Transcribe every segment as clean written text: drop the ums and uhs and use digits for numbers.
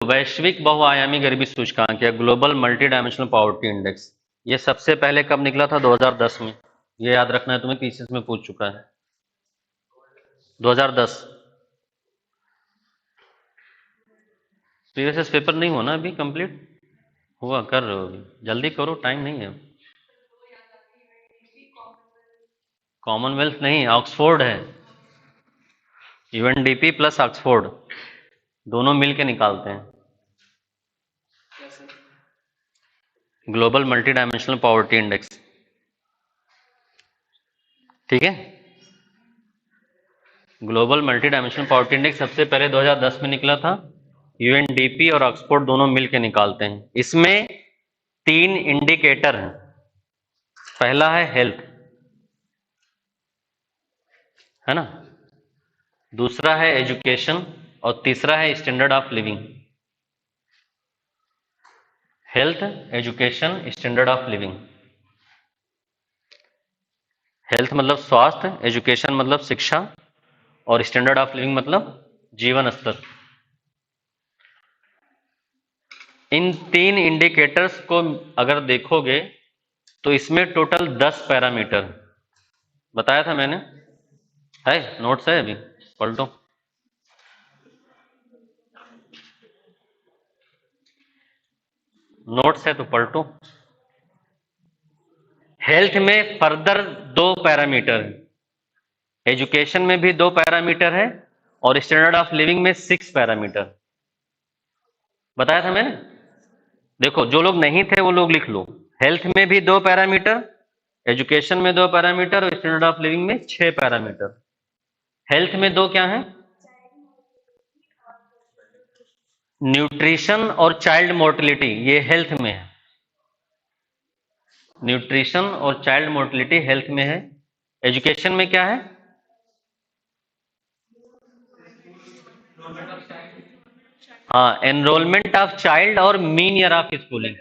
वैश्विक बहुआयामी गरीबी सूचकांक या global multi dimensional poverty index, ये सबसे पहले कब निकला था? 2010 में। ये याद रखना है तुम्हें, पीसीएस में पूछ चुका है 2010। प्रीवियस पेपर नहीं हो ना अभी कंप्लीट हुआ? कर रहे हो अभी? जल्दी करो, टाइम नहीं है। कॉमनवेल्थ नहीं, ऑक्सफोर्ड है। यूएनडीपी प्लस ऑक्सफोर्ड दोनों मिलके निकालते हैं global multi dimensional poverty index. ठीक है, global multi dimensional poverty index सबसे पहले 2010 में निकला था। यूएनडीपी और ऑक्सफोर्ड दोनों मिलकर निकालते हैं। इसमें 3 इंडिकेटर हैं। पहला है हेल्थ, है ना, दूसरा है एजुकेशन और तीसरा है standard of living. Health, education, standard of living. Health मतलब स्वास्थ्य, एजुकेशन मतलब शिक्षा और स्टैंडर्ड ऑफ लिविंग मतलब जीवन स्तर। इन 3 इंडिकेटर्स को अगर देखोगे तो इसमें टोटल 10 पैरामीटर बताया था मैंने। है, नोट्स है, अभी पलटो। नोट्स है तो पलटो। हेल्थ में फर्दर 2 पैरामीटर है, एजुकेशन में भी 2 पैरामीटर है और स्टैंडर्ड ऑफ लिविंग में 6 पैरामीटर बताया था मैंने। देखो, जो लोग नहीं थे वो लोग लिख लो। हेल्थ में भी 2 पैरामीटर, एजुकेशन में 2 पैरामीटर और स्टैंडर्ड ऑफ लिविंग में 6 पैरामीटर। हेल्थ में 2 क्या है? न्यूट्रिशन और चाइल्ड मोर्टिलिटी, ये हेल्थ में है। न्यूट्रिशन और चाइल्ड मोर्टिलिटी हेल्थ में है। एजुकेशन में क्या है? हाँ, एनरोलमेंट ऑफ चाइल्ड और mean year of schooling.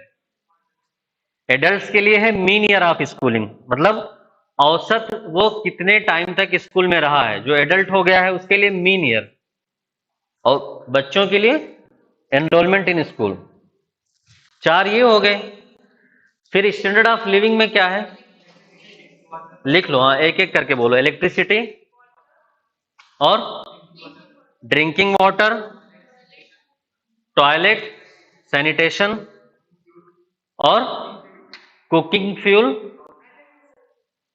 Adults के लिए है मीन ईयर ऑफ स्कूलिंग, मतलब औसत वो कितने टाइम तक स्कूल में रहा है। जो एडल्ट हो गया है उसके लिए मीन ईयर, और बच्चों के लिए एनरोलमेंट इन स्कूल। 4 ये हो गए। फिर स्टैंडर्ड ऑफ लिविंग में क्या है? लिख लो, हाँ, एक एक करके बोलो। इलेक्ट्रिसिटी और ड्रिंकिंग वाटर, टॉयलेट, सैनिटेशन और कुकिंग फ्यूल,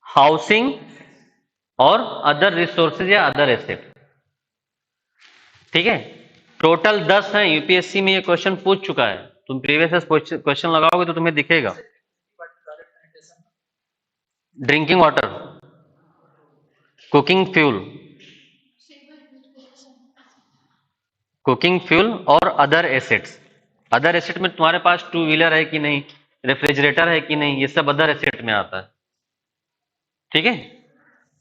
हाउसिंग और अदर रिसोर्सेज या अदर एसेट। ठीक है, टोटल 10 है। यूपीएससी में ये क्वेश्चन पूछ चुका है। तुम प्रीवियस क्वेश्चन लगाओगे तो तुम्हें दिखेगा। Drinking water, cooking fuel, cooking fuel और अदर एसेट्स। अदर एसेट में तुम्हारे पास 2 व्हीलर है कि नहीं, रेफ्रिजरेटर है कि नहीं, ये सब अदर एसेट में आता है। ठीक है,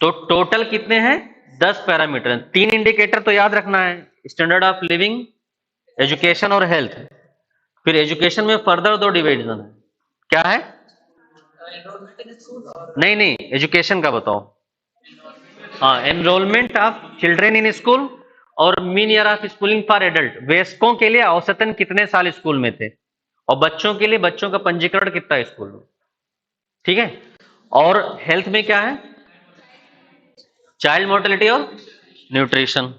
तो टोटल कितने हैं? 10 पैरामीटर। 3 इंडिकेटर तो याद रखना है, स्टैंडर्ड ऑफ लिविंग, एजुकेशन और हेल्थ। फिर एजुकेशन में फर्दर 2 डिवीजन है। क्या है? नहीं नहीं, एजुकेशन का बताओ। हाँ, enrolment of children in school और mean year of schooling for adult. वयस्कों के लिए औसतन कितने साल स्कूल में थे, और बच्चों के लिए बच्चों का पंजीकरण कितना है स्कूल में। ठीक है, और हेल्थ में क्या है? चाइल्ड मोर्टेलिटी और न्यूट्रिशन।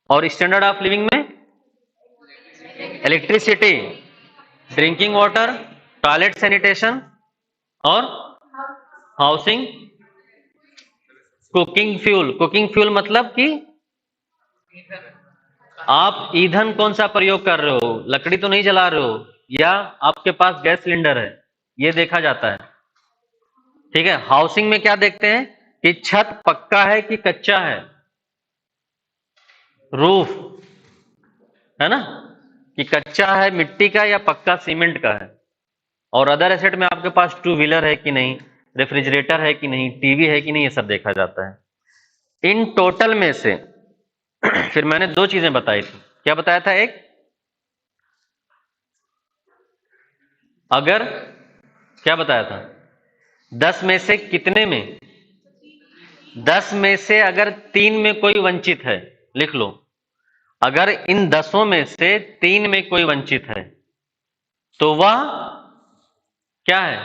और स्टैंडर्ड ऑफ लिविंग में electricity, drinking water, toilet sanitation और housing, cooking fuel. Cooking fuel मतलब कि आप ईंधन कौन सा प्रयोग कर रहे हो, लकड़ी तो नहीं जला रहे हो, या आपके पास गैस सिलेंडर है, ये देखा जाता है। ठीक है, हाउसिंग में क्या देखते हैं कि छत पक्का है कि कच्चा है, रूफ, है ना, कि कच्चा है मिट्टी का या पक्का सीमेंट का है। और अदर एसेट में आपके पास 2 व्हीलर है कि नहीं, रेफ्रिजरेटर है कि नहीं, टीवी है कि नहीं, ये सब देखा जाता है। इन टोटल में से फिर मैंने 2 चीजें बताई थी। क्या बताया था? एक, अगर क्या बताया था, 10 में से कितने में, 10 में से अगर 3 में कोई वंचित है, लिख लो, अगर इन 10 में से 3 में कोई वंचित है तो वह क्या है?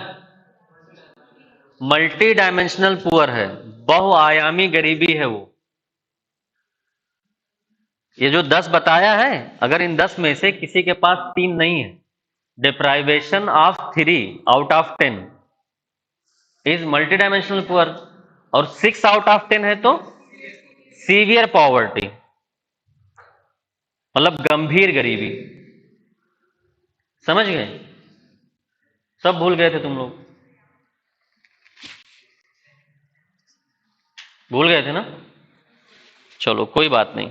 मल्टी डायमेंशनल पुअर है, बहुआयामी गरीबी है वो। ये जो 10 बताया है, अगर इन 10 में से किसी के पास 3 नहीं है, deprivation of 3 out of 10 is multi dimensional poor, और 6 आउट ऑफ 10 है तो सीवियर पॉवर्टी, मतलब गंभीर गरीबी। समझ गए? सब भूल गए थे तुम लोग? भूल गए थे ना? चलो कोई बात नहीं।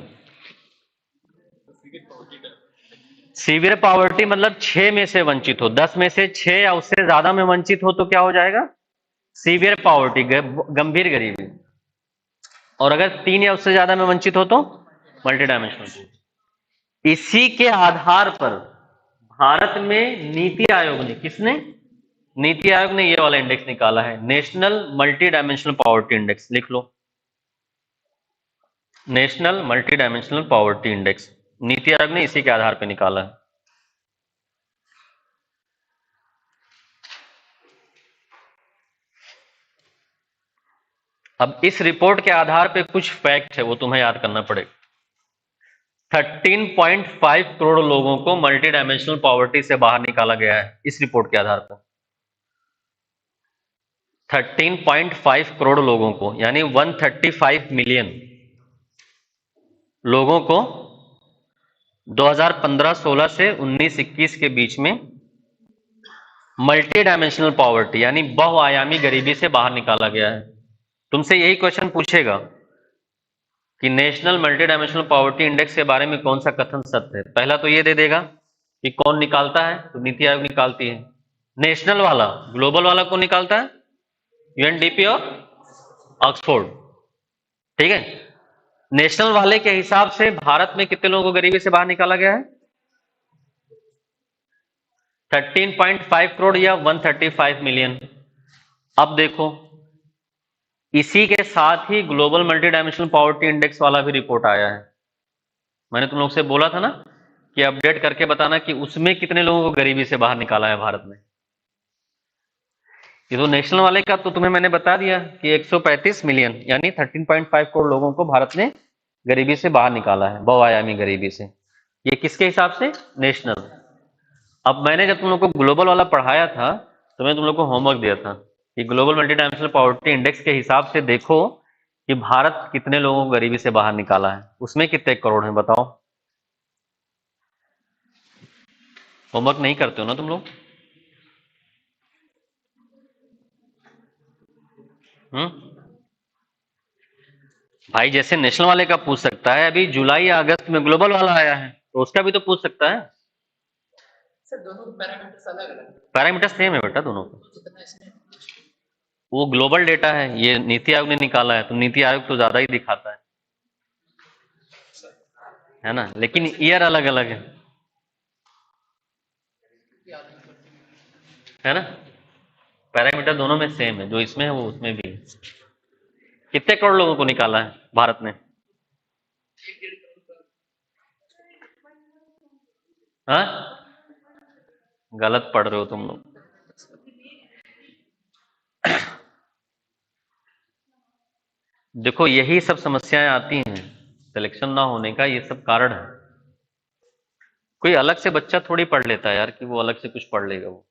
सीवियर पॉवर्टी मतलब 6 में से वंचित हो, 10 में से 6 या उससे ज्यादा में वंचित हो तो क्या हो जाएगा? सीवियर पॉवर्टी, गंभीर गरीबी। और अगर 3 या उससे ज्यादा में वंचित हो तो मल्टी डायमेंशनल। इसी के आधार पर भारत में नीति आयोग ने, किसने? नीति आयोग ने ये वाला इंडेक्स निकाला है, national multi dimensional poverty index. लिख लो, national multi dimensional poverty index, NITI Aayog ने इसी के आधार पर निकाला है। अब इस रिपोर्ट के आधार पे कुछ फैक्ट है, वो तुम्हें याद करना पड़ेगा। 13.5 करोड़ लोगों को मल्टी डायमेंशनल पॉवर्टी से बाहर निकाला गया है इस रिपोर्ट के आधार पर। 13.5 करोड़ लोगों को, यानी 135 मिलियन लोगों को 2015-16 से 19-21 के बीच में मल्टी डायमेंशनल पॉवर्टी यानी बहुआयामी गरीबी से बाहर निकाला गया है। तुमसे यही क्वेश्चन पूछेगा कि national multi dimensional poverty index के बारे में कौन सा कथन सत्य है। पहला तो ये दे देगा कि कौन निकालता है, तो नीति आयोग निकालती है। नेशनल वाला, ग्लोबल वाला कौन निकालता है? यूएनडीपी और ऑक्सफोर्ड। ठीक है, नेशनल वाले के हिसाब से भारत में कितने लोगों को गरीबी से बाहर निकाला गया है? 13.5 करोड़ या 135 मिलियन। अब देखो, इसी के साथ ही global multi dimensional poverty index वाला भी रिपोर्ट आया है। मैंने तुम लोग से बोला था ना कि अपडेट करके बताना कि उसमें कितने लोगों को गरीबी से बाहर निकाला है भारत में। ये तो नेशनल वाले का तो तुम्हें मैंने बता दिया कि 135 मिलियन यानी 13.5 करोड़ लोगों को भारत ने गरीबी से बाहर निकाला है, बहुआयामी गरीबी से। ये किसके हिसाब से? नेशनल। अब मैंने जब तुम लोग को ग्लोबल वाला पढ़ाया था तो मैं तुम लोग को होमवर्क दिया था कि global multi dimensional poverty index के हिसाब से देखो कि भारत कितने लोगों को गरीबी से बाहर निकाला है, उसमें कितने करोड़ हैं बताओ। होमवर्क नहीं करते हो ना तुम लोग? भाई जैसे नेशनल वाले का पूछ सकता है, अभी जुलाई या अगस्त में ग्लोबल वाला आया है तो उसका भी तो पूछ सकता है। सर दोनों पैरामीटर्स अलग अलग, पैरामीटर सेम है बेटा दोनों का। वो ग्लोबल डेटा है, ये नीति आयोग ने निकाला है, तो नीति आयोग तो ज्यादा ही दिखाता है ना, लेकिन ईयर अलग अलग है ना। पैरामीटर दोनों में सेम है, जो इसमें है वो उसमें भी है। कितने करोड़ लोगों को निकाला है भारत ने? हाँ, गलत पढ़ रहे हो तुम लोग। देखो यही सब समस्याएं आती हैं सिलेक्शन ना होने का, ये सब कारण है। कोई अलग से बच्चा थोड़ी पढ़ लेता है यार कि वो अलग से कुछ पढ़ लेगा, वो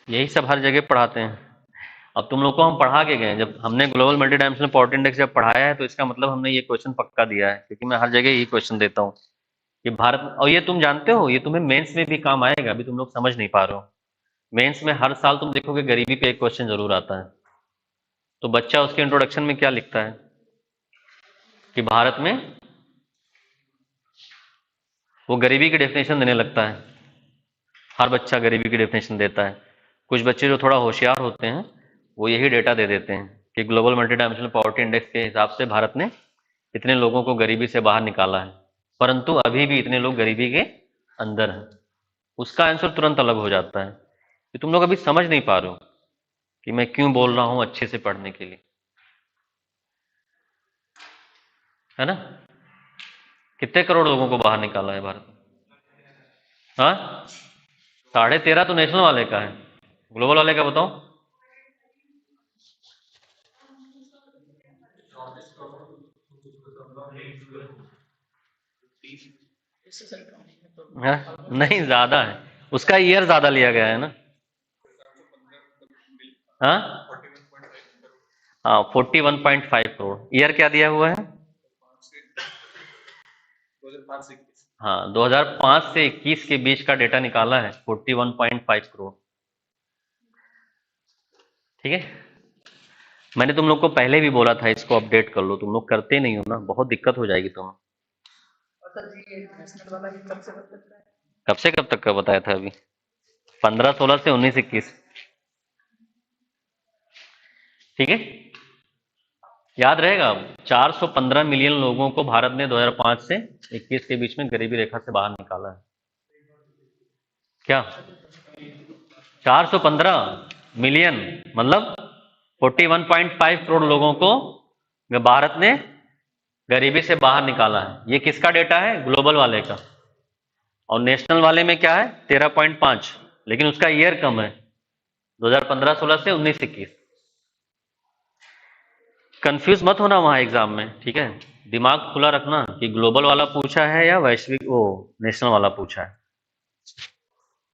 यही सब हर जगह पढ़ाते हैं। अब तुम लोग को हम पढ़ा के गए, जब हमने global multi dimensional poverty index जब पढ़ाया है तो इसका मतलब हमने ये क्वेश्चन पक्का दिया है, क्योंकि मैं हर जगह यही क्वेश्चन देता हूँ कि भारत, और ये तुम जानते हो ये तुम्हें मेंस में भी काम आएगा, अभी तुम लोग समझ नहीं पा रहे हो। मेंस में हर साल तुम देखोगे गरीबी पे एक क्वेश्चन जरूर आता है। तो बच्चा उसके इंट्रोडक्शन में क्या लिखता है कि भारत में, वो गरीबी की डेफिनेशन देने लगता है। हर बच्चा गरीबी की डेफिनेशन देता है। कुछ बच्चे जो थोड़ा होशियार होते हैं वो यही डेटा दे देते हैं कि global multi dimensional poverty index के हिसाब से भारत ने इतने लोगों को गरीबी से बाहर निकाला है, परंतु अभी भी इतने लोग गरीबी के अंदर हैं। उसका आंसर तुरंत अलग हो जाता है कि तुम लोग अभी समझ नहीं पा रहे हो कि मैं क्यों बोल रहा हूं अच्छे से पढ़ने के लिए, है ना। कितने करोड़ लोगों को बाहर निकाला है भारत में? हाँ, 13.5 तो नेशनल वाले का है, ग्लोबल वाले का बताओ। हाँ? नहीं, ज्यादा है, उसका ईयर ज्यादा लिया गया है ना। हाँ हाँ, 41.5 करोड़। ईयर क्या दिया हुआ है? 2005 से 21। हाँ, 2005 से 21 के बीच का डेटा निकाला है, 41.5 करोड़। ठीक है, मैंने तुम लोग को पहले भी बोला था इसको अपडेट कर लो, तुम लोग करते नहीं हो ना, बहुत दिक्कत हो जाएगी तुम्हें। और सर जी ये नेशनल वाला भी कब से कब तक का है? कब से कब तक का बताया था अभी? 15-16 से 19-21। ठीक है, याद रहेगा। 415 मिलियन लोगों को भारत ने 2005 से 21 के बीच में गरीबी रेखा से बाहर निकाला है। क्या 415 मिलियन मतलब 41.5 करोड़ लोगों को भारत ने गरीबी से बाहर निकाला है। ये किसका डेटा है? ग्लोबल वाले का। और नेशनल वाले में क्या है? 13.5, लेकिन उसका ईयर कम है, 2015-16 से 19-21। कंफ्यूज मत होना वहां एग्जाम में, ठीक है? दिमाग खुला रखना कि ग्लोबल वाला पूछा है या वैश्विक वो नेशनल वाला पूछा है।